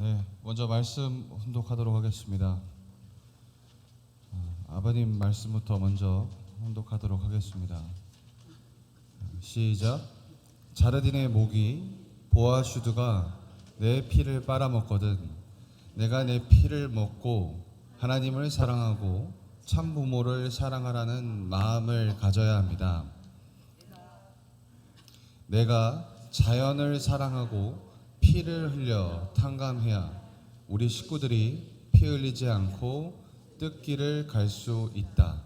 네, 먼저 말씀 혼독하도록 하겠습니다. 아버님 말씀부터 먼저 혼독하도록 하겠습니다. 시작. 자르딘의 모기 보아슈드가 내 피를 빨아먹거든 내가 내 피를 먹고 하나님을 사랑하고 참 부모를 사랑하라는 마음을 가져야 합니다. 내가 자연을 사랑하고 피를 흘려 탕감해야 우리 식구들이 피 흘리지 않고 뜻길을 갈 수 있다.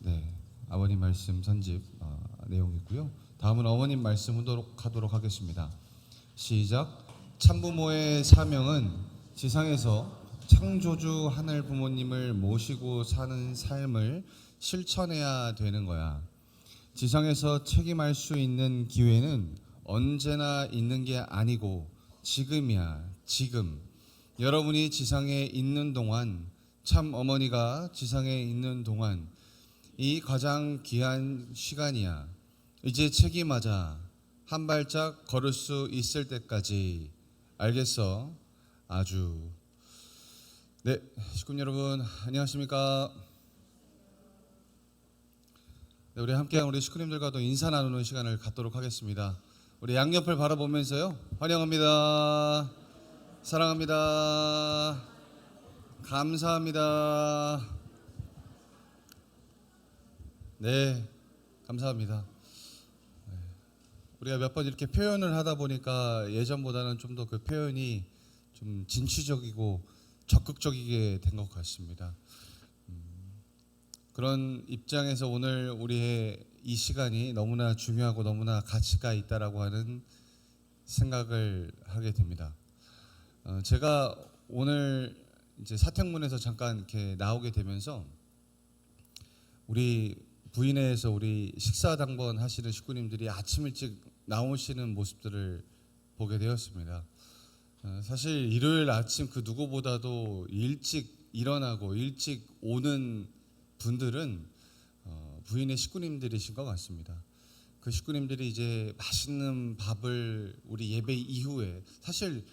네, 아버님 말씀 선집 내용이고요. 다음은 어머님 말씀 하도록 하겠습니다. 시작. 참부모의 사명은 지상에서 창조주 하늘 부모님을 모시고 사는 삶을 실천해야 되는 거야. 지상에서 책임할 수 있는 기회는 언제나 있는 게 아니고 지금이야, 지금. 여러분이 지상에 있는 동안, 참 어머니가 지상에 있는 동안 이 가장 귀한 시간이야. 이제 책임하자. 한 발짝 걸을 수 있을 때까지. 알겠어? 아주. 네, 식구 여러분 안녕하십니까? 네, 우리 함께한 우리 식구님들과도 인사 나누는 시간을 갖도록 하겠습니다. 우리 양옆을 바라보면서요, 환영합니다, 사랑합니다, 감사합니다. 네, 감사합니다. 우리가 몇 번 이렇게 표현을 하다 보니까 예전보다는 좀 더 그 표현이 좀 진취적이고 적극적이게 된 것 같습니다. 그런 입장에서 오늘 우리의 이 시간이 너무나 중요하고 너무나 가치가 있다라고 하는 생각을 하게 됩니다. 제가 오늘 이제 사택문에서 잠깐 이렇게 나오게 되면서 우리 부인회에서 우리 식사 당번 하시는 식구님들이 아침 일찍 나오시는 모습들을 보게 되었습니다. 사실 일요일 아침 그 누구보다도 일찍 일어나고 일찍 오는 분들은 부인의 식구님들이신 것 같습니다. 그 식구님들이 이제 맛있는 밥을 우리 예배 이후에, 사실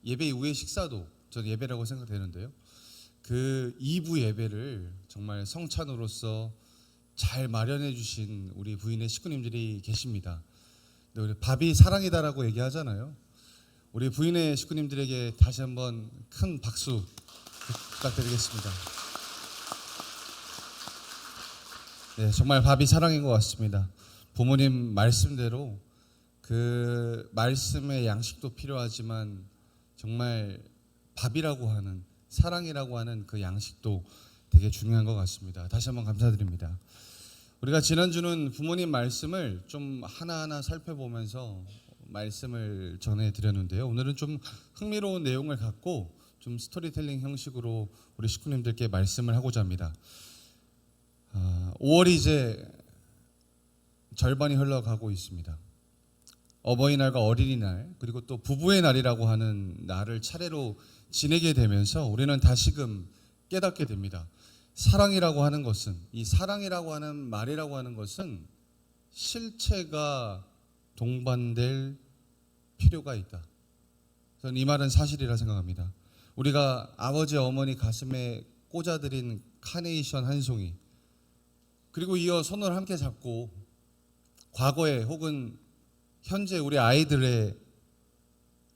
예배 이후의 식사도 저는 예배라고 생각되는데요, 그 2부 예배를 정말 성찬으로서 잘 마련해 주신 우리 부인의 식구님들이 계십니다. 우리 밥이 사랑이다라고 얘기하잖아요. 우리 부인의 식구님들에게 다시 한번 큰 박수 부탁드리겠습니다. 네, 정말 밥이 사랑인 것 같습니다. 부모님 말씀대로 그 말씀의 양식도 필요하지만 정말 밥이라고 하는, 사랑이라고 하는 그 양식도 되게 중요한 것 같습니다. 다시 한번 감사드립니다. 우리가 지난주는 부모님 말씀을 좀 하나하나 살펴보면서 말씀을 전해드렸는데요, 오늘은 좀 흥미로운 내용을 갖고 좀 스토리텔링 형식으로 우리 식구님들께 말씀을 하고자 합니다. 5월이 이제 절반이 흘러가고 있습니다. 어버이날과 어린이날, 그리고 또 부부의 날이라고 하는 날을 차례로 지내게 되면서 우리는 다시금 깨닫게 됩니다. 사랑이라고 하는 것은, 이 사랑이라고 하는 말이라고 하는 것은 실체가 동반될 필요가 있다. 저는 이 말은 사실이라 생각합니다. 우리가 아버지 어머니 가슴에 꽂아드린 카네이션 한 송이, 그리고 이어 손을 함께 잡고 과거에 혹은 현재 우리 아이들의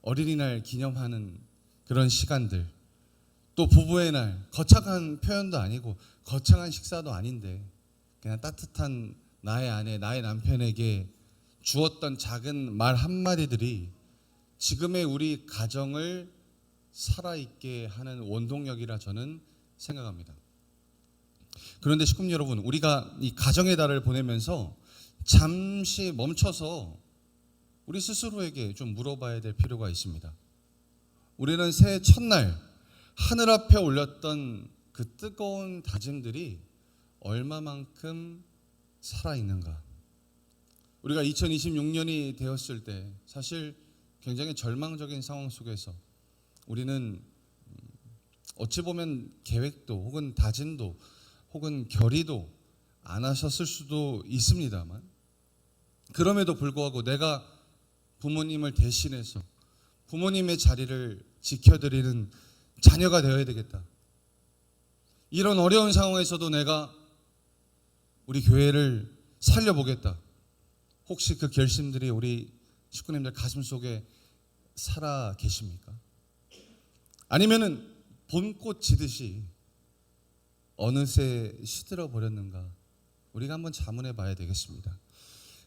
어린이날 기념하는 그런 시간들, 또 부부의 날, 거창한 표현도 아니고 거창한 식사도 아닌데 그냥 따뜻한 나의 아내, 나의 남편에게 주었던 작은 말 한마디들이 지금의 우리 가정을 살아있게 하는 원동력이라 저는 생각합니다. 그런데 식구 여러분, 우리가 이 가정의 달을 보내면서 잠시 멈춰서 우리 스스로에게 좀 물어봐야 될 필요가 있습니다. 우리는 새해 첫날 하늘 앞에 올렸던 그 뜨거운 다짐들이 얼마만큼 살아있는가? 우리가 2026년이 되었을 때 사실 굉장히 절망적인 상황 속에서 우리는 어찌 보면 계획도 혹은 다짐도 혹은 결의도 안 하셨을 수도 있습니다만, 그럼에도 불구하고 내가 부모님을 대신해서 부모님의 자리를 지켜드리는 자녀가 되어야 되겠다. 이런 어려운 상황에서도 내가 우리 교회를 살려보겠다. 혹시 그 결심들이 우리 식구님들 가슴 속에 살아 계십니까? 아니면은 봄꽃 지듯이 어느새 시들어 버렸는가? 우리가 한번 자문해 봐야 되겠습니다.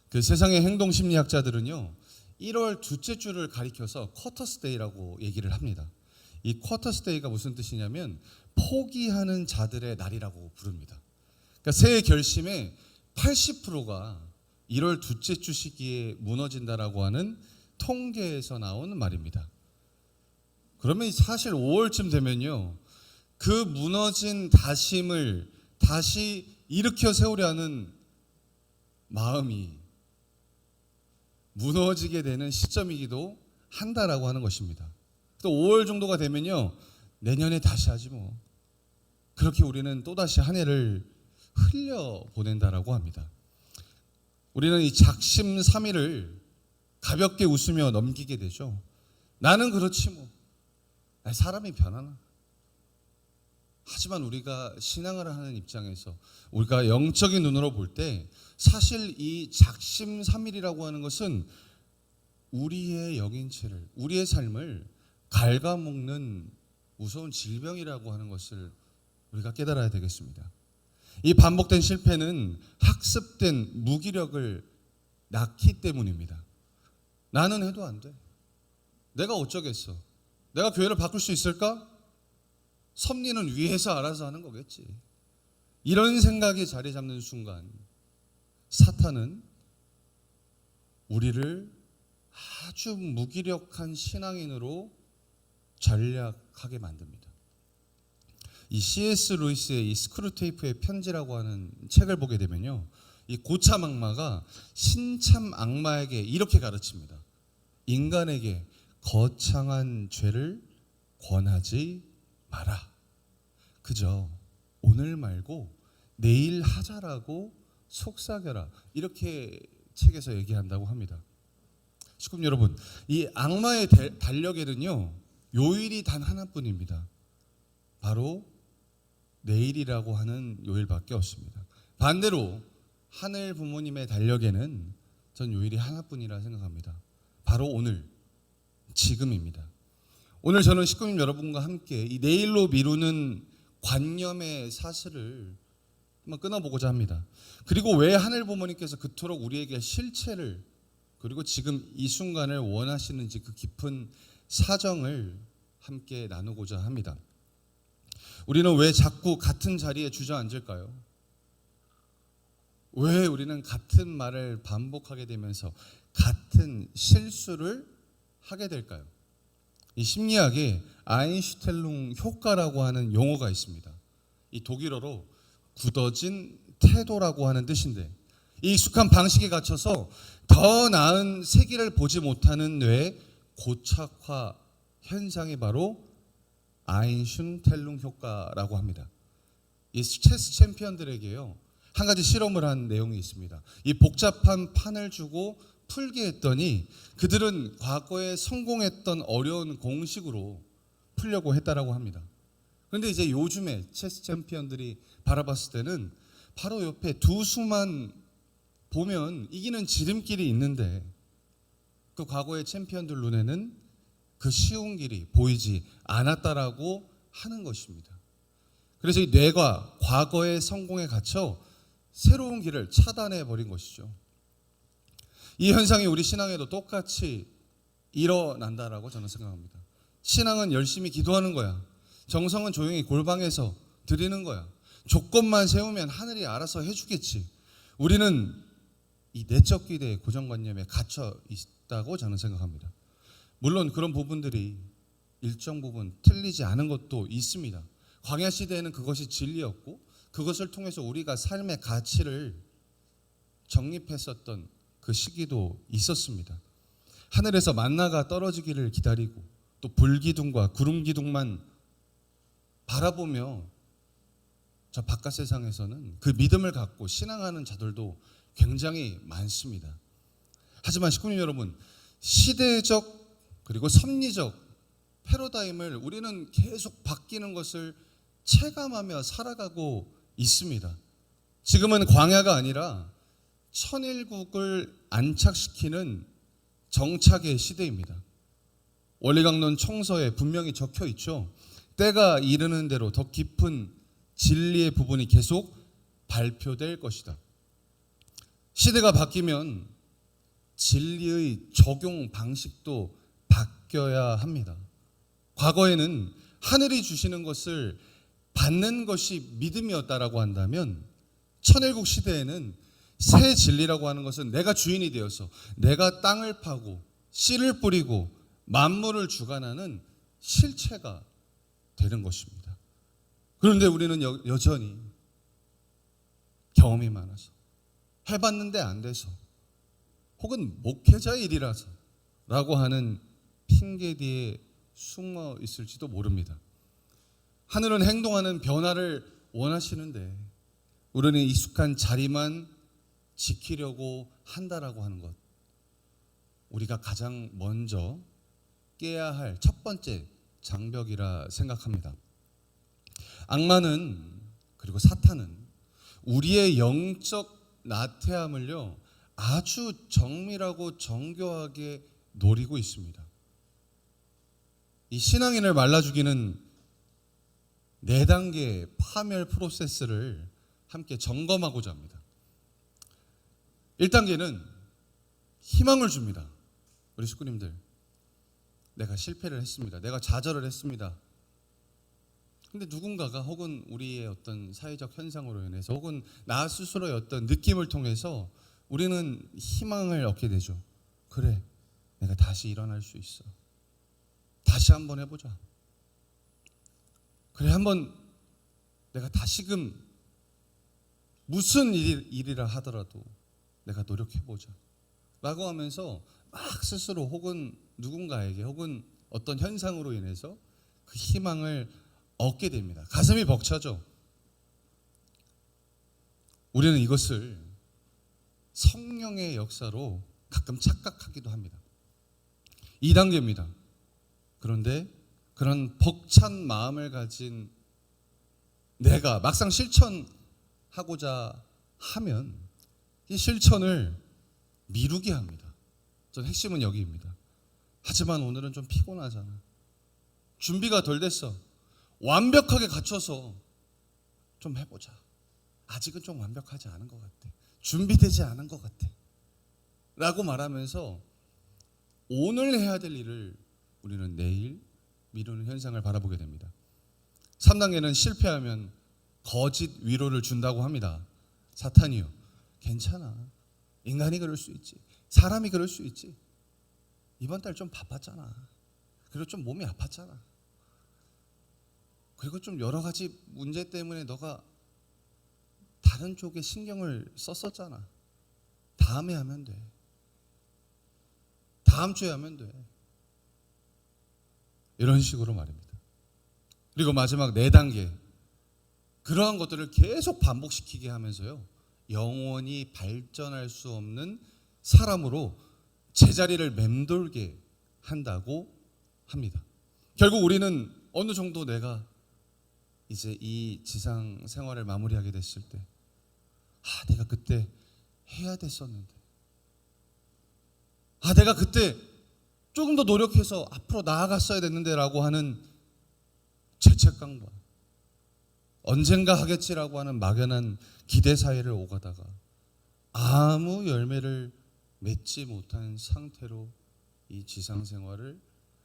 그 세상의 행동심리학자들은요, 1월 둘째 주를 가리켜서 쿼터스데이라고 얘기를 합니다. 이 쿼터스데이가 무슨 뜻이냐면 포기하는 자들의 날이라고 부릅니다. 그러니까 새해 결심의 80%가 1월 둘째 주 시기에 무너진다라고 하는 통계에서 나온 말입니다. 그러면 사실 5월쯤 되면요, 그 무너진 다심을 다시 일으켜 세우려는 마음이 무너지게 되는 시점이기도 한다라고 하는 것입니다. 또 5월 정도가 되면요, 내년에 다시 하지 뭐. 그렇게 우리는 또다시 한 해를 흘려보낸다라고 합니다. 우리는 이 작심삼일을 가볍게 웃으며 넘기게 되죠. 나는 그렇지 뭐. 사람이 변하나. 하지만 우리가 신앙을 하는 입장에서 우리가 영적인 눈으로 볼 때 사실 이 작심삼일이라고 하는 것은 우리의 영인체를, 우리의 삶을 갉아먹는 무서운 질병이라고 하는 것을 우리가 깨달아야 되겠습니다. 이 반복된 실패는 학습된 무기력을 낳기 때문입니다. 나는 해도 안 돼. 내가 어쩌겠어. 내가 교회를 바꿀 수 있을까? 섭리는 위에서 알아서 하는 거겠지. 이런 생각이 자리 잡는 순간 사탄은 우리를 아주 무기력한 신앙인으로 전략하게 만듭니다. 이 C.S. 루이스의 이 스크루테이프의 편지라고 하는 책을 보게 되면요, 이 고참 악마가 신참 악마에게 이렇게 가르칩니다. 인간에게 거창한 죄를 권하지 마라. 그저 오늘 말고 내일 하자라고 속삭여라. 이렇게 책에서 얘기한다고 합니다. 식구님 여러분, 이 악마의 달력에는요, 요일이 단 하나뿐입니다. 바로 내일이라고 하는 요일밖에 없습니다. 반대로 하늘 부모님의 달력에는 전 요일이 하나뿐이라 생각합니다. 바로 오늘, 지금입니다. 오늘 저는 식구님 여러분과 함께 이 내일로 미루는 관념의 사슬을 한번 끊어보고자 합니다. 그리고 왜 하늘 부모님께서 그토록 우리에게 실체를, 그리고 지금 이 순간을 원하시는지 그 깊은 사정을 함께 나누고자 합니다. 우리는 왜 자꾸 같은 자리에 주저앉을까요? 왜 우리는 같은 말을 반복하게 되면서 같은 실수를 하게 될까요? 이 심리학에 아인슈텔룽 효과라고 하는 용어가 있습니다. 이 독일어로 굳어진 태도라고 하는 뜻인데, 이 익숙한 방식에 갇혀서 더 나은 세계를 보지 못하는 뇌의 고착화 현상이 바로 아인슈텔룽 효과라고 합니다. 이 체스 챔피언들에게요, 한 가지 실험을 한 내용이 있습니다. 이 복잡한 판을 주고 풀게 했더니 그들은 과거에 성공했던 어려운 공식으로 풀려고 했다라고 합니다. 그런데 이제 요즘에 체스 챔피언들이 바라봤을 때는 바로 옆에 두 수만 보면 이기는 지름길이 있는데 그 과거의 챔피언들 눈에는 그 쉬운 길이 보이지 않았다라고 하는 것입니다. 그래서 이 뇌가 과거의 성공에 갇혀 새로운 길을 차단해 버린 것이죠. 이 현상이 우리 신앙에도 똑같이 일어난다라고 저는 생각합니다. 신앙은 열심히 기도하는 거야. 정성은 조용히 골방에서 드리는 거야. 조건만 세우면 하늘이 알아서 해주겠지. 우리는 이 내적 기대의 고정관념에 갇혀 있다고 저는 생각합니다. 물론 그런 부분들이 일정 부분 틀리지 않은 것도 있습니다. 광야 시대에는 그것이 진리였고 그것을 통해서 우리가 삶의 가치를 정립했었던 그 시기도 있었습니다. 하늘에서 만나가 떨어지기를 기다리고 또 불기둥과 구름기둥만 바라보며 저 바깥 세상에서는 그 믿음을 갖고 신앙하는 자들도 굉장히 많습니다. 하지만 식구님 여러분, 시대적 그리고 섭리적 패러다임을 우리는 계속 바뀌는 것을 체감하며 살아가고 있습니다. 지금은 광야가 아니라 천일국을 안착시키는 정착의 시대입니다. 원리강론 청서에 분명히 적혀 있죠. 때가 이르는 대로 더 깊은 진리의 부분이 계속 발표될 것이다. 시대가 바뀌면 진리의 적용 방식도 바뀌어야 합니다. 과거에는 하늘이 주시는 것을 받는 것이 믿음이었다라고 한다면 천일국 시대에는 새 진리라고 하는 것은 내가 주인이 되어서 내가 땅을 파고 씨를 뿌리고 만물을 주관하는 실체가 되는 것입니다. 그런데 우리는 여전히 경험이 많아서 해봤는데 안 돼서 혹은 목회자의 일이라서 라고 하는 핑계 뒤에 숨어 있을지도 모릅니다. 하늘은 행동하는 변화를 원하시는데 우리는 익숙한 자리만 지키려고 한다라고 하는 것, 우리가 가장 먼저 깨야 할 첫 번째 장벽이라 생각합니다. 악마는, 그리고 사탄은 우리의 영적 나태함을요 아주 정밀하고 정교하게 노리고 있습니다. 이 신앙인을 말라주기는 4단계 파멸 프로세스를 함께 점검하고자 합니다. 1단계는 희망을 줍니다. 우리 식구님들, 내가 실패를 했습니다. 내가 좌절을 했습니다. 근데 누군가가 혹은 우리의 어떤 사회적 현상으로 인해서 혹은 나 스스로의 어떤 느낌을 통해서 우리는 희망을 얻게 되죠. 그래, 내가 다시 일어날 수 있어. 다시 한번 해보자. 그래, 한번 내가 다시금 무슨 일이라 하더라도 내가 노력해보자 라고 하면서 막 스스로 혹은 누군가에게 혹은 어떤 현상으로 인해서 그 희망을 얻게 됩니다. 가슴이 벅차죠. 우리는 이것을 성령의 역사로 가끔 착각하기도 합니다. 2단계입니다. 그런데 그런 벅찬 마음을 가진 내가 막상 실천하고자 하면 이 실천을 미루게 합니다. 전 핵심은 여기입니다. 하지만 오늘은 좀 피곤하잖아. 준비가 덜 됐어. 완벽하게 갖춰서 좀 해보자. 아직은 좀 완벽하지 않은 것 같아. 준비되지 않은 것 같아. 라고 말하면서 오늘 해야 될 일을 우리는 내일 미루는 현상을 바라보게 됩니다. 3단계는 실패하면 거짓 위로를 준다고 합니다. 사탄이요, 괜찮아. 인간이 그럴 수 있지. 사람이 그럴 수 있지. 이번 달 좀 바빴잖아. 그리고 좀 몸이 아팠잖아. 그리고 좀 여러 가지 문제 때문에 너가 다른 쪽에 신경을 썼었잖아. 다음에 하면 돼. 다음 주에 하면 돼. 이런 식으로 말입니다. 그리고 마지막 4단계, 그러한 것들을 계속 반복시키게 하면서요 영원히 발전할 수 없는 사람으로 제자리를 맴돌게 한다고 합니다. 결국 우리는 어느 정도 내가 이제 이 지상 생활을 마무리하게 됐을 때, 내가 그때 해야 됐었는데, 내가 그때 조금 더 노력해서 앞으로 나아갔어야 됐는데 라고 하는 죄책감과 언젠가 하겠지라고 하는 막연한 기대 사이를 오가다가 아무 열매를 맺지 못한 상태로 이 지상 생활을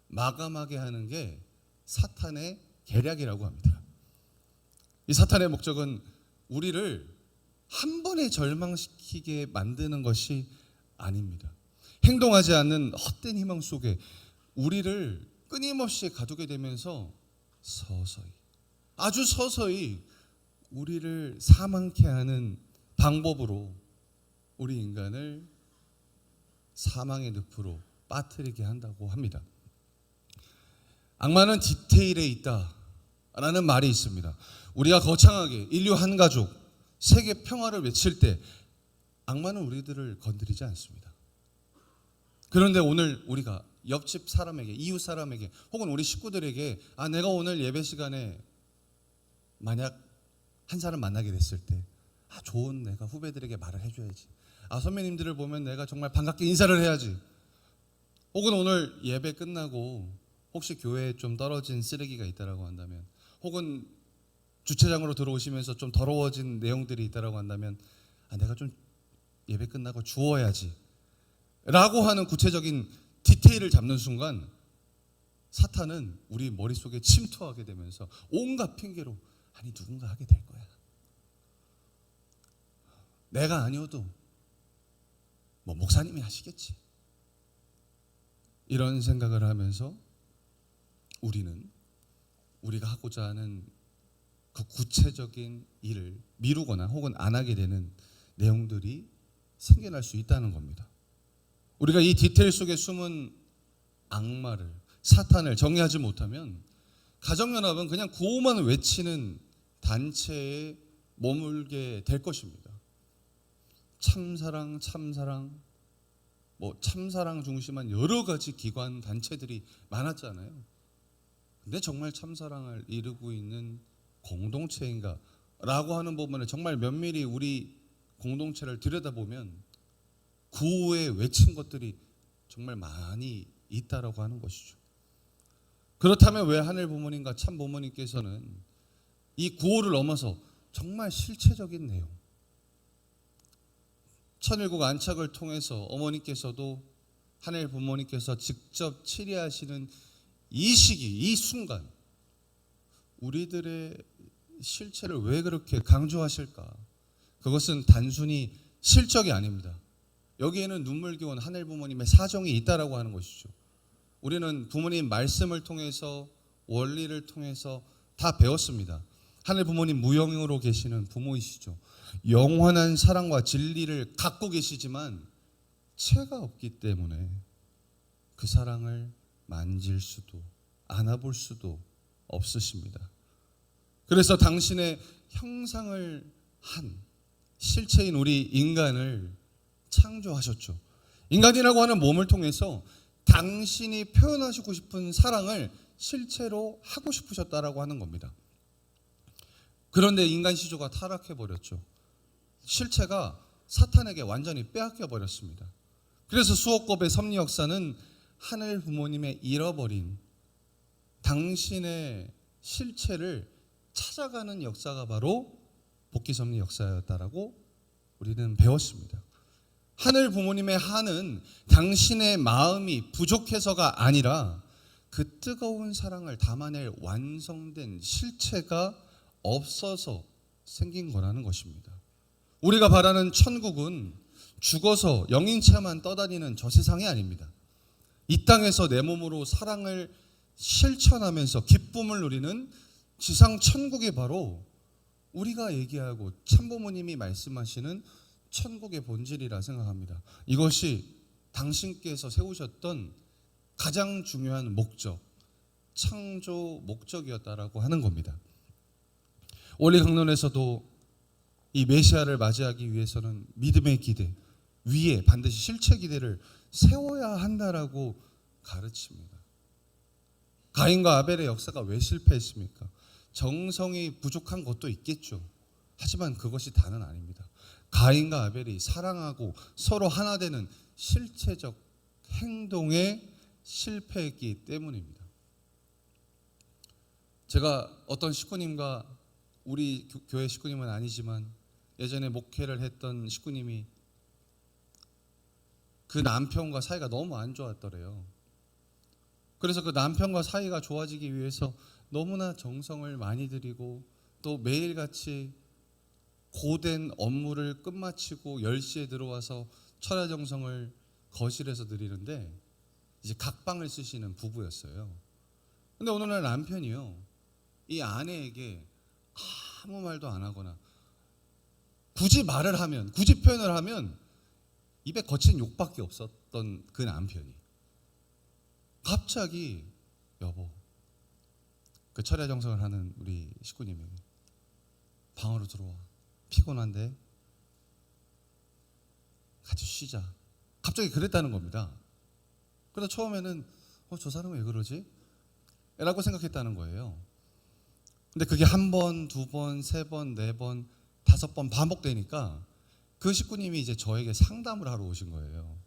마감하게 하는 게 사탄의 계략이라고 합니다. 이 사탄의 목적은 우리를 한 번에 절망시키게 만드는 것이 아닙니다. 행동하지 않는 헛된 희망 속에 우리를 끊임없이 가두게 되면서 서서히, 아주 서서히 우리를 사망케 하는 방법으로 우리 인간을 사망의 늪으로 빠뜨리게 한다고 합니다. 악마는 디테일에 있다라는 말이 있습니다. 우리가 거창하게 인류 한 가족, 세계 평화를 외칠 때 악마는 우리들을 건드리지 않습니다. 그런데 오늘 우리가 옆집 사람에게, 이웃 사람에게, 혹은 우리 식구들에게 내가 오늘 예배 시간에 만약 한 사람 만나게 됐을 때 좋은 내가 후배들에게 말을 해줘야지. 선배님들을 보면 내가 정말 반갑게 인사를 해야지. 혹은 오늘 예배 끝나고 혹시 교회에 좀 떨어진 쓰레기가 있다라고 한다면, 혹은 주차장으로 들어오시면서 좀 더러워진 내용들이 있다라고 한다면 내가 좀 예배 끝나고 주워야지 라고 하는 구체적인 디테일을 잡는 순간 사탄은 우리 머릿속에 침투하게 되면서 온갖 핑계로 누군가 하게 될 거야. 내가 아니어도 목사님이 하시겠지. 이런 생각을 하면서 우리가 하고자 하는 그 구체적인 일을 미루거나 혹은 안 하게 되는 내용들이 생겨날 수 있다는 겁니다. 우리가 이 디테일 속에 숨은 악마를, 사탄을 정리하지 못하면 가정연합은 그냥 구호만 외치는 단체에 머물게 될 것입니다. 참사랑 참사랑 중심한 여러 가지 기관 단체들이 많았잖아요. 근데 정말 참사랑을 이루고 있는 공동체인가? 라고 하는 부분에 정말 면밀히 우리 공동체를 들여다보면 구호에 외친 것들이 정말 많이 있다라고 하는 것이죠. 그렇다면 왜 하늘 부모님과 참 부모님께서는 이 구호를 넘어서 정말 실체적인 내용, 천일국 안착을 통해서 어머니께서도 하늘 부모님께서 직접 치리하시는 이 시기, 이 순간 우리들의 실체를 왜 그렇게 강조하실까? 그것은 단순히 실적이 아닙니다. 여기에는 눈물겨운 하늘 부모님의 사정이 있다라고 하는 것이죠. 우리는 부모님 말씀을 통해서, 원리를 통해서 다 배웠습니다. 하늘 부모님 무형으로 계시는 부모이시죠. 영원한 사랑과 진리를 갖고 계시지만 채가 없기 때문에 그 사랑을 만질 수도 안아볼 수도 없으십니다. 그래서 당신의 형상을 한 실체인 우리 인간을 창조하셨죠. 인간이라고 하는 몸을 통해서 당신이 표현하시고 싶은 사랑을 실체로 하고 싶으셨다라고 하는 겁니다. 그런데 인간 시조가 타락해버렸죠. 실체가 사탄에게 완전히 빼앗겨 버렸습니다. 그래서 수호급의 섭리 역사는 하늘 부모님의 잃어버린 당신의 실체를 찾아가는 역사가 바로 복귀 섭리 역사였다라고 우리는 배웠습니다. 하늘 부모님의 한은 당신의 마음이 부족해서가 아니라 그 뜨거운 사랑을 담아낼 완성된 실체가 없어서 생긴 거라는 것입니다. 우리가 바라는 천국은 죽어서 영인체만 떠다니는 저 세상이 아닙니다. 이 땅에서 내 몸으로 사랑을 실천하면서 기쁨을 누리는 지상 천국이 바로 우리가 얘기하고 참부모님이 말씀하시는 천국의 본질이라 생각합니다. 이것이 당신께서 세우셨던 가장 중요한 목적, 창조 목적이었다라고 하는 겁니다. 원리 강론에서도 이 메시아를 맞이하기 위해서는 믿음의 기대 위에 반드시 실체 기대를 세워야 한다라고 가르칩니다. 가인과 아벨의 역사가 왜 실패했습니까? 정성이 부족한 것도 있겠죠. 하지만 그것이 다는 아닙니다. 가인과 아벨이 사랑하고 서로 하나 되는 실체적 행동에 실패했기 때문입니다. 제가 어떤 식구님과, 우리 교회 식구님은 아니지만 예전에 목회를 했던 식구님이 그 남편과 사이가 너무 안 좋았더래요. 그래서 그 남편과 사이가 좋아지기 위해서 너무나 정성을 많이 들이고 또 매일같이 고된 업무를 끝마치고 10시에 들어와서 철야정성을 거실에서 드리는데 이제 각방을 쓰시는 부부였어요. 근데 어느 날 남편이요, 이 아내에게 아무 말도 안 하거나 굳이 말을 하면, 굳이 표현을 하면 입에 거친 욕밖에 없었던 그 남편이 갑자기 여보, 그 철야정성을 하는 우리 식구님에게 방으로 들어와, 피곤한데 같이 쉬자, 갑자기 그랬다는 겁니다. 그래서 처음에는 저 사람 왜 그러지? 라고 생각했다는 거예요. 근데 그게 한 번, 두 번, 세 번, 네 번, 다섯 번 반복되니까 그 식구님이 이제 저에게 상담을 하러 오신 거예요.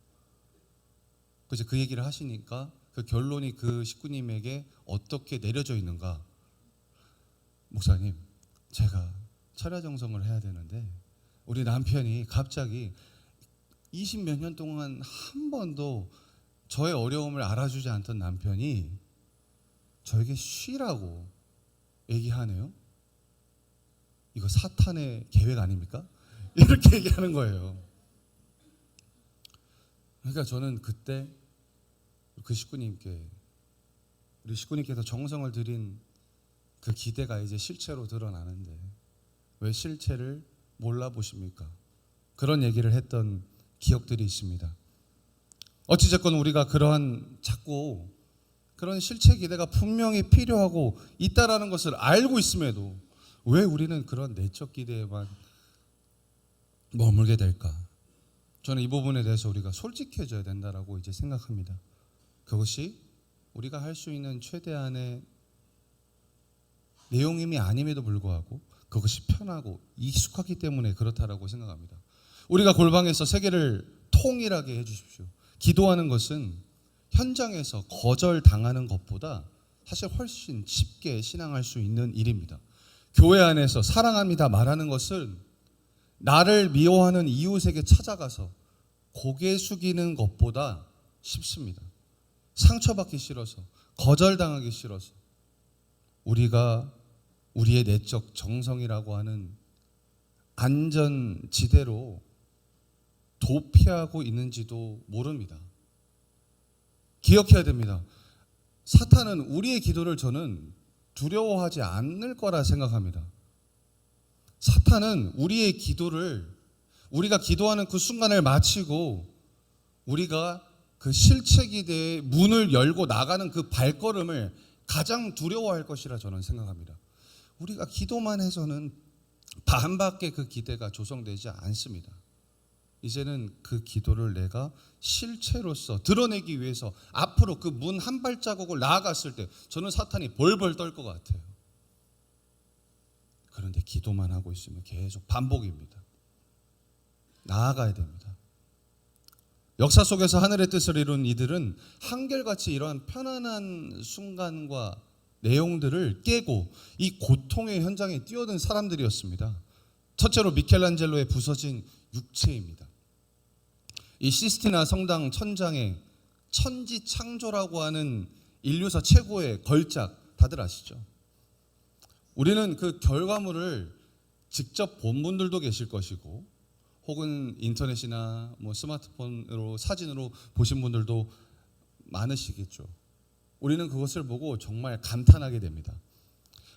그래서 그 얘기를 하시니까 그 결론이 그 식구님에게 어떻게 내려져 있는가? 목사님, 제가 철야정성을 해야 되는데 우리 남편이 갑자기 20 몇 년 동안 한 번도 저의 어려움을 알아주지 않던 남편이 저에게 쉬라고 얘기하네요. 이거 사탄의 계획 아닙니까? 이렇게 얘기하는 거예요. 그러니까 저는 그때 그 식구님께, 우리 식구님께서 정성을 들인 그 기대가 이제 실체로 드러나는데 왜 실체를 몰라보십니까? 그런 얘기를 했던 기억들이 있습니다. 어찌됐건 우리가 그러한 자꾸 그런 실체 기대가 분명히 필요하고 있다라는 것을 알고 있음에도 왜 우리는 그런 내적 기대에만 머물게 될까? 저는 이 부분에 대해서 우리가 솔직해져야 된다라고 이제 생각합니다. 그것이 우리가 할 수 있는 최대한의 내용임이 아님에도 불구하고 그것이 편하고 익숙하기 때문에 그렇다라고 생각합니다. 우리가 골방에서 세계를 통일하게 해주십시오. 기도하는 것은 현장에서 거절당하는 것보다 사실 훨씬 쉽게 신앙할 수 있는 일입니다. 교회 안에서 사랑합니다 말하는 것은 나를 미워하는 이웃에게 찾아가서 고개 숙이는 것보다 쉽습니다. 상처받기 싫어서, 거절당하기 싫어서 우리가 우리의 내적 정성이라고 하는 안전지대로 도피하고 있는지도 모릅니다. 기억해야 됩니다. 사탄은 우리의 기도를 저는 두려워하지 않을 거라 생각합니다. 사탄은 우리의 기도를, 우리가 기도하는 그 순간을 마치고 우리가 그 실체 기대의 문을 열고 나가는 그 발걸음을 가장 두려워할 것이라 저는 생각합니다. 우리가 기도만 해서는 반밖에 그 기대가 조성되지 않습니다. 이제는 그 기도를 내가 실체로서 드러내기 위해서 앞으로 그 문 한 발자국을 나아갔을 때 저는 사탄이 벌벌 떨 것 같아요. 그런데 기도만 하고 있으면 계속 반복입니다. 나아가야 됩니다. 역사 속에서 하늘의 뜻을 이룬 이들은 한결같이 이러한 편안한 순간과 내용들을 깨고 이 고통의 현장에 뛰어든 사람들이었습니다. 첫째로 미켈란젤로의 부서진 육체입니다. 이 시스티나 성당 천장에 천지창조라고 하는 인류사 최고의 걸작 다들 아시죠? 우리는 그 결과물을 직접 본 분들도 계실 것이고 혹은 인터넷이나 스마트폰으로 사진으로 보신 분들도 많으시겠죠. 우리는 그것을 보고 정말 감탄하게 됩니다.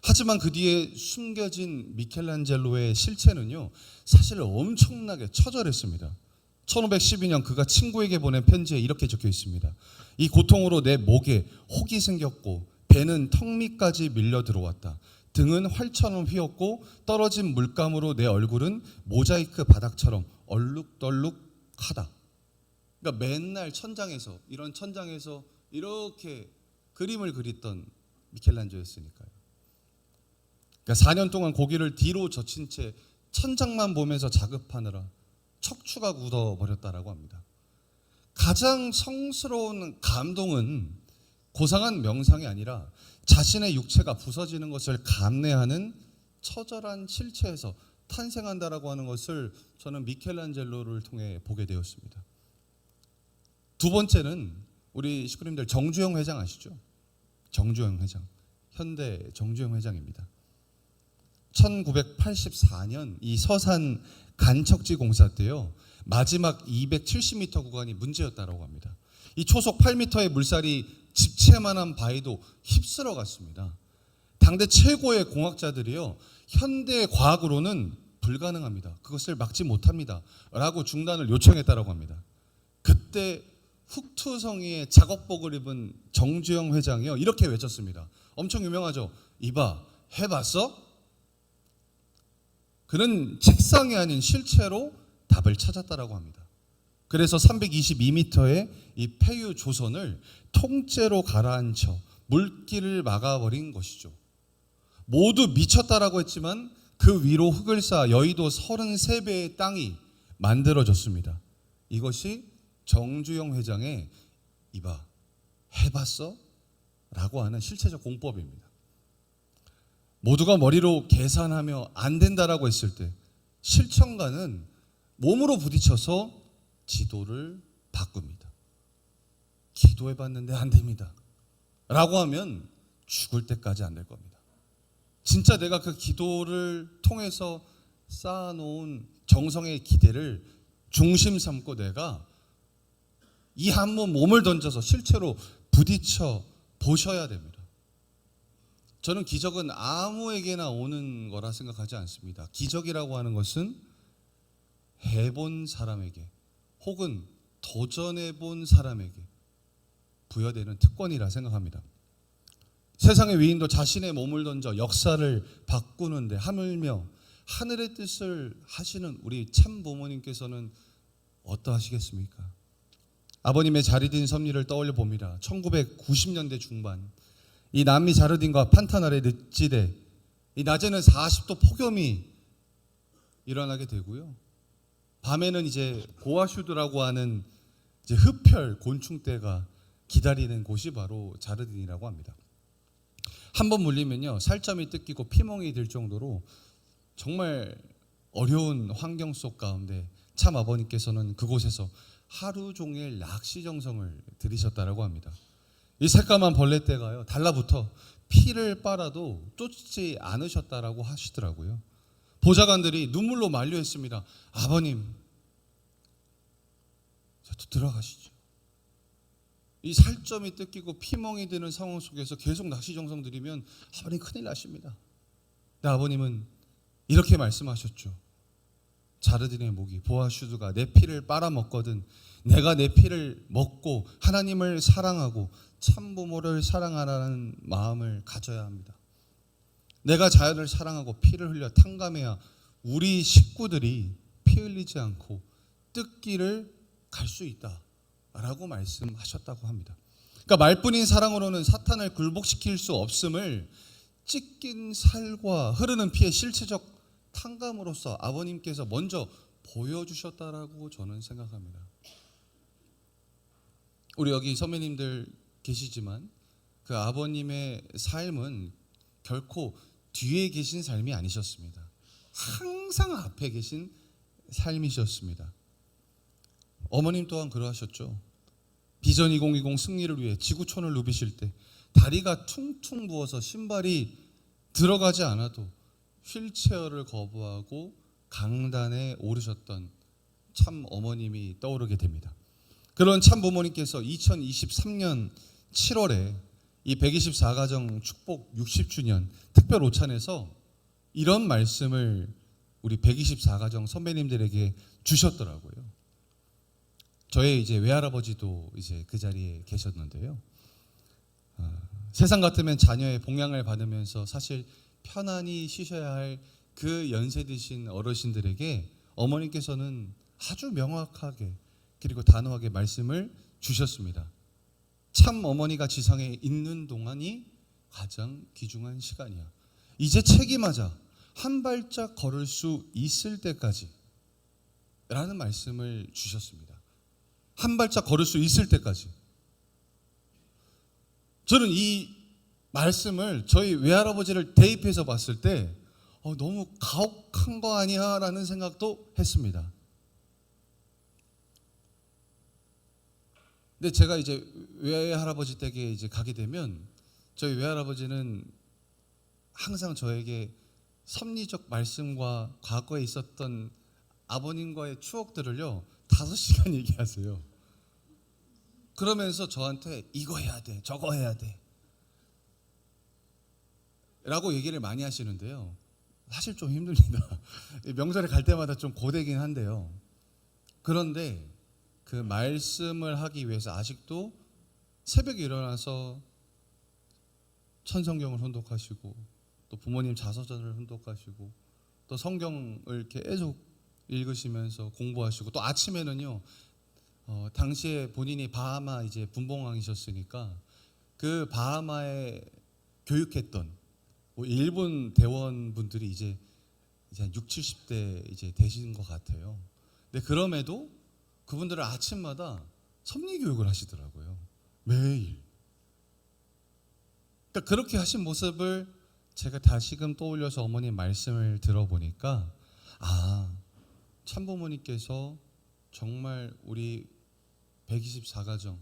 하지만 그 뒤에 숨겨진 미켈란젤로의 실체는요, 사실 엄청나게 처절했습니다. 1512년 그가 친구에게 보낸 편지에 이렇게 적혀 있습니다. 이 고통으로 내 목에 혹이 생겼고 배는 턱 밑까지 밀려 들어왔다. 등은 활처럼 휘었고 떨어진 물감으로 내 얼굴은 모자이크 바닥처럼 얼룩덜룩하다. 그러니까 맨날 천장에서, 이런 천장에서 이렇게 그림을 그렸던 미켈란젤로였으니까요. 그러니까 4년 동안 고개를 뒤로 젖힌 채 천장만 보면서 작업하느라 척추가 굳어버렸다라고 합니다. 가장 성스러운 감동은 고상한 명상이 아니라 자신의 육체가 부서지는 것을 감내하는 처절한 실체에서 탄생한다라고 하는 것을 저는 미켈란젤로를 통해 보게 되었습니다. 두 번째는 우리 식구님들 정주영 회장 아시죠? 정주영 회장, 현대 정주영 회장입니다. 1984년 이 서산 간척지 공사 때요, 마지막 270m 구간이 문제였다고 합니다. 이 초속 8m의 물살이 집채만한 바위도 휩쓸어 갔습니다. 당대 최고의 공학자들이요, 현대 과학으로는 불가능합니다. 그것을 막지 못합니다. 라고 중단을 요청했다고 합니다. 그때 훅투성이의 작업복을 입은 정주영 회장이요, 이렇게 외쳤습니다. 엄청 유명하죠. 이봐, 해봤어? 그는 책상이 아닌 실체로 답을 찾았다라고 합니다. 그래서 322m의 이 폐유 조선을 통째로 가라앉혀 물길을 막아버린 것이죠. 모두 미쳤다라고 했지만 그 위로 흙을 쌓아 여의도 33배의 땅이 만들어졌습니다. 이것이 정주영 회장의 이봐 해봤어? 라고 하는 실체적 공법입니다. 모두가 머리로 계산하며 안 된다라고 했을 때 실천가는 몸으로 부딪혀서 지도를 바꿉니다. 기도해봤는데 안 됩니다 라고 하면 죽을 때까지 안 될 겁니다. 진짜 내가 그 기도를 통해서 쌓아놓은 정성의 기대를 중심 삼고 내가 이 한 몸을 던져서 실제로 부딪혀 보셔야 됩니다. 저는 기적은 아무에게나 오는 거라 생각하지 않습니다. 기적이라고 하는 것은 해본 사람에게 혹은 도전해본 사람에게 부여되는 특권이라 생각합니다. 세상의 위인도 자신의 몸을 던져 역사를 바꾸는데 하물며 하늘의 뜻을 하시는 우리 참 부모님께서는 어떠하시겠습니까? 아버님의 자리딘 섭리를 떠올려 봅니다. 1990년대 중반 이 남미 자르딘과 판타날의 늪지대, 이 낮에는 40도 폭염이 일어나게 되고요. 밤에는 이제 고아슈드라고 하는 이제 흡혈 곤충떼가 기다리는 곳이 바로 자르딘이라고 합니다. 한번 물리면요 살점이 뜯기고 피멍이 들 정도로 정말 어려운 환경 속 가운데 참 아버님께서는 그곳에서 하루 종일 낚시 정성을 들이셨다라고 합니다. 이 새까만 벌레떼가요 달라붙어 피를 빨아도 쫓지 않으셨다라고 하시더라고요. 보좌관들이 눈물로 만류했습니다. 아버님, 들어가시죠. 이 살점이 뜯기고 피멍이 드는 상황 속에서 계속 낚시 정성 들이면 아버님 큰일 나십니다. 근데 아버님은 이렇게 말씀하셨죠. 자르딘의 모기 보아슈드가 내 피를 빨아먹거든 내가 내 피를 먹고 하나님을 사랑하고 참부모를 사랑하라는 마음을 가져야 합니다. 내가 자연을 사랑하고 피를 흘려 탕감해야 우리 식구들이 피 흘리지 않고 뜯기를 갈 수 있다라고 말씀하셨다고 합니다. 그러니까 말뿐인 사랑으로는 사탄을 굴복시킬 수 없음을 찢긴 살과 흐르는 피의 실체적 탕감으로써 아버님께서 먼저 보여주셨다라고 저는 생각합니다. 우리 여기 선배님들 계시지만 그 아버님의 삶은 결코 뒤에 계신 삶이 아니셨습니다. 항상 앞에 계신 삶이셨습니다. 어머님 또한 그러하셨죠. 비전 2020 승리를 위해 지구촌을 누비실 때 다리가 퉁퉁 부어서 신발이 들어가지 않아도 휠체어를 거부하고 강단에 오르셨던 참 어머님이 떠오르게 됩니다. 그런 참 부모님께서 2023년 7월에 이 124가정 축복 60주년 특별 오찬에서 이런 말씀을 우리 124가정 선배님들에게 주셨더라고요. 저의 이제 외할아버지도 이제 그 자리에 계셨는데요. 세상 같으면 자녀의 봉양을 받으면서 사실 편안히 쉬셔야 할 그 연세 드신 어르신들에게 어머니께서는 아주 명확하게 그리고 단호하게 말씀을 주셨습니다. 참 어머니가 지상에 있는 동안이 가장 귀중한 시간이야. 이제 책임하자. 한 발짝 걸을 수 있을 때까지 라는 말씀을 주셨습니다. 한 발짝 걸을 수 있을 때까지. 저는 이 말씀을 저희 외할아버지를 대입해서 봤을 때 너무 가혹한 거 아니야 라는 생각도 했습니다. 근데 제가 이제 외할아버지 댁에 이제 가게 되면 저희 외할아버지는 항상 저에게 섭리적 말씀과 과거에 있었던 아버님과의 추억들을요 5시간 얘기하세요. 그러면서 저한테 이거 해야 돼 저거 해야 돼 라고 얘기를 많이 하시는데요. 사실 좀 힘듭니다. 명절에 갈 때마다 좀 고되긴 한데요. 그런데 그 말씀을 하기 위해서 아직도 새벽에 일어나서 천성경을 혼독하시고 또 부모님 자서전을 혼독하시고 또 성경을 계속 읽으시면서 공부하시고 또 아침에는요 당시에 본인이 바하마 이제 분봉왕이셨으니까 그 바하마에 교육했던 일본 대원분들이 이제 한 6, 70대 이제 되신 것 같아요. 근데 그럼에도 그분들은 아침마다 섭리 교육을 하시더라고요. 매일. 그러니까 그렇게 하신 모습을 제가 다시금 떠올려서 어머님 말씀을 들어보니까 참부모님께서 정말 우리 124가정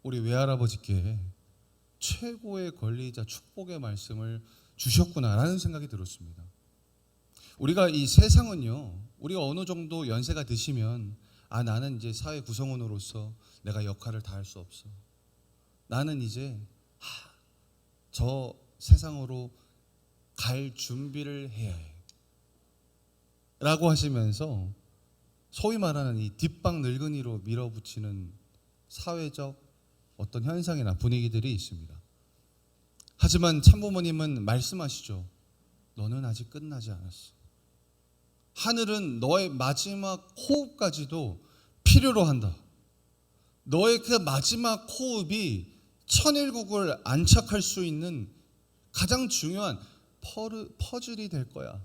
우리 외할아버지께 최고의 권리자 축복의 말씀을 주셨구나라는 생각이 들었습니다. 우리가 이 세상은요, 우리가 어느 정도 연세가 드시면 나는 이제 사회 구성원으로서 내가 역할을 다할 수 없어. 나는 이제 저 세상으로 갈 준비를 해야 해. 라고 하시면서 소위 말하는 이 뒷방 늙은이로 밀어붙이는 사회적 어떤 현상이나 분위기들이 있습니다. 하지만 참부모님은 말씀하시죠. 너는 아직 끝나지 않았어. 하늘은 너의 마지막 호흡까지도 필요로 한다. 너의 그 마지막 호흡이 천일국을 안착할 수 있는 가장 중요한 퍼즐이 될 거야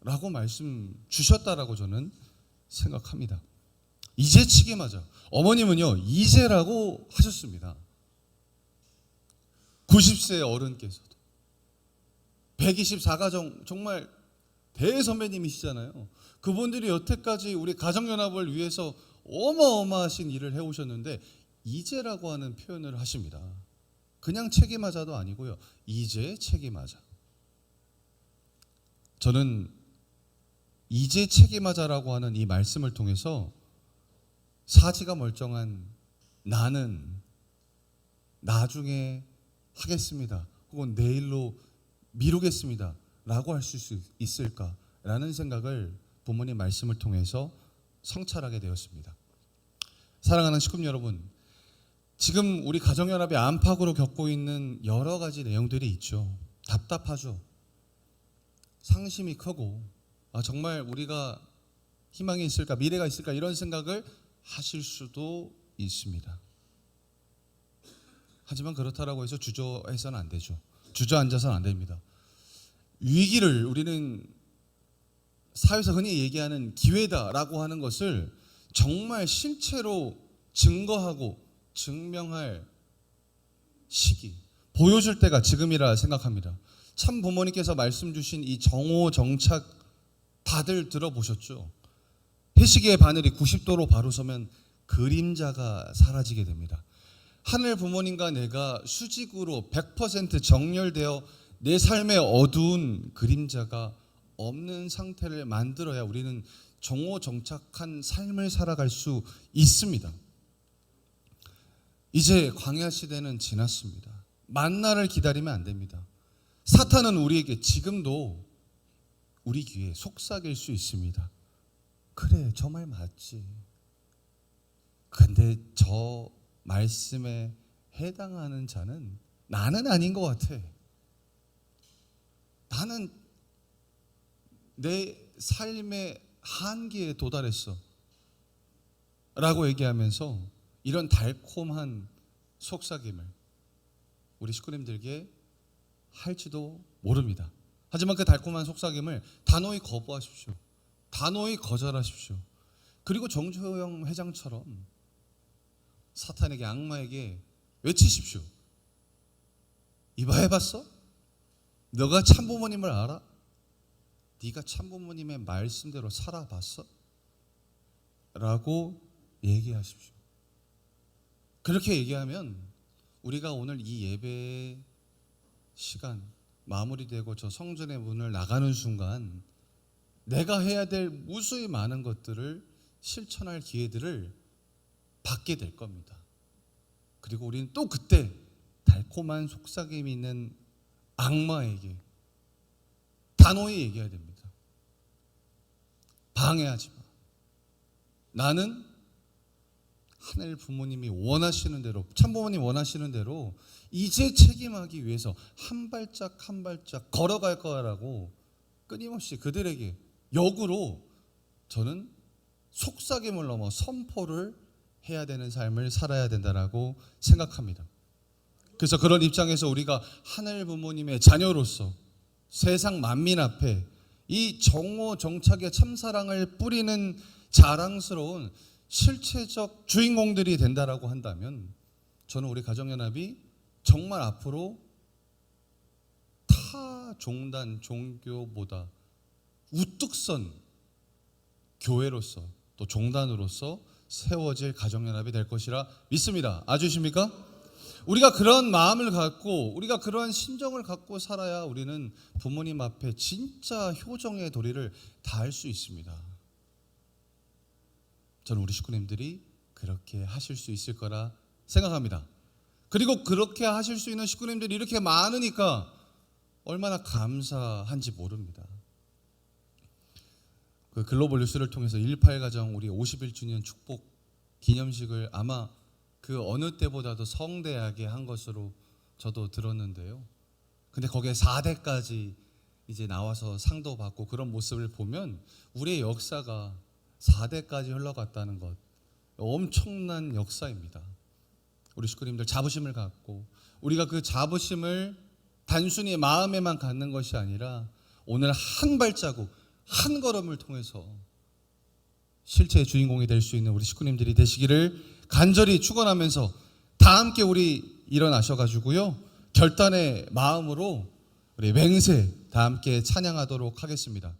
라고 말씀 주셨다라고 저는 생각합니다. 이제 책임하자. 어머님은요 이제라고 하셨습니다. 90세 어른께서도 124가정 정말 대선배님이시잖아요. 그분들이 여태까지 우리 가정연합을 위해서 어마어마하신 일을 해오셨는데 이제라고 하는 표현을 하십니다. 그냥 책임하자도 아니고요. 이제 책임하자. 저는 이제 책임하자라고 하는 이 말씀을 통해서 사지가 멀쩡한 나는 나중에 하겠습니다. 혹은 내일로 미루겠습니다. 라고 할 수 있을까라는 생각을 부모님 말씀을 통해서 성찰하게 되었습니다. 사랑하는 식구님 여러분, 지금 우리 가정연합의 안팎으로 겪고 있는 여러 가지 내용들이 있죠. 답답하죠. 상심이 크고 정말 우리가 희망이 있을까, 미래가 있을까 이런 생각을 하실 수도 있습니다. 하지만 그렇다라고 해서 주저해서는 안 되죠. 주저앉아서는 안 됩니다. 위기를 우리는 사회에서 흔히 얘기하는 기회다라고 하는 것을 정말 실체로 증거하고 증명할 시기, 보여줄 때가 지금이라 생각합니다. 참 부모님께서 말씀 주신 이 정오정착 다들 들어보셨죠? 해시계의 바늘이 90도로 바로 서면 그림자가 사라지게 됩니다. 하늘 부모님과 내가 수직으로 100% 정렬되어 내 삶의 어두운 그림자가 없는 상태를 만들어야 우리는 정오정착한 삶을 살아갈 수 있습니다. 이제 광야 시대는 지났습니다. 만나를 기다리면 안 됩니다. 사탄은 우리에게 지금도 우리 귀에 속삭일 수 있습니다. 그래, 저 말 맞지. 근데 저 말씀에 해당하는 자는 나는 아닌 것 같아. 나는 내 삶의 한계에 도달했어 라고 얘기하면서 이런 달콤한 속삭임을 우리 식구님들에게 할지도 모릅니다. 하지만 그 달콤한 속삭임을 단호히 거부하십시오. 단호히 거절하십시오. 그리고 정초영 회장처럼 사탄에게, 악마에게 외치십시오. 이봐, 해봤어? 너가 참부모님을 알아? 네가 참부모님의 말씀대로 살아봤어? 라고 얘기하십시오. 그렇게 얘기하면 우리가 오늘 이 예배 시간 마무리되고 저 성전의 문을 나가는 순간 내가 해야 될 무수히 많은 것들을 실천할 기회들을 받게 될 겁니다. 그리고 우리는 또 그때 달콤한 속삭임이 있는 악마에게 단호히 얘기해야 됩니다. 방해하지 마. 나는 하늘 부모님이 원하시는 대로, 참부모님 원하시는 대로 이제 책임하기 위해서 한 발짝 한 발짝 걸어갈 거라고 끊임없이 그들에게 역으로 저는 속삭임을 넘어 선포를 해야 되는 삶을 살아야 된다라고 생각합니다. 그래서 그런 입장에서 우리가 하늘 부모님의 자녀로서 세상 만민 앞에 이 정오 정착의 참사랑을 뿌리는 자랑스러운 실체적 주인공들이 된다라고 한다면 저는 우리 가정연합이 정말 앞으로 타 종단 종교보다 우뚝 선 교회로서 또 종단으로서 세워질 가정연합이 될 것이라 믿습니다. 아주십니까? 우리가 그런 마음을 갖고 우리가 그런 심정을 갖고 살아야 우리는 부모님 앞에 진짜 효정의 도리를 다할 수 있습니다. 저는 우리 식구님들이 그렇게 하실 수 있을 거라 생각합니다. 그리고 그렇게 하실 수 있는 식구님들이 이렇게 많으니까 얼마나 감사한지 모릅니다. 그 글로벌 뉴스를 통해서 1.8 가정 우리 51주년 축복 기념식을 아마 그 어느 때보다도 성대하게 한 것으로 저도 들었는데요. 근데 거기에 4대까지 이제 나와서 상도 받고 그런 모습을 보면 우리의 역사가 4대까지 흘러갔다는 것 엄청난 역사입니다. 우리 식구님들 자부심을 갖고 우리가 그 자부심을 단순히 마음에만 갖는 것이 아니라 오늘 한 발자국 한 걸음을 통해서 실체의 주인공이 될 수 있는 우리 식구님들이 되시기를 간절히 축원하면서 다 함께 우리 일어나셔가지고요 결단의 마음으로 우리 맹세 다 함께 찬양하도록 하겠습니다.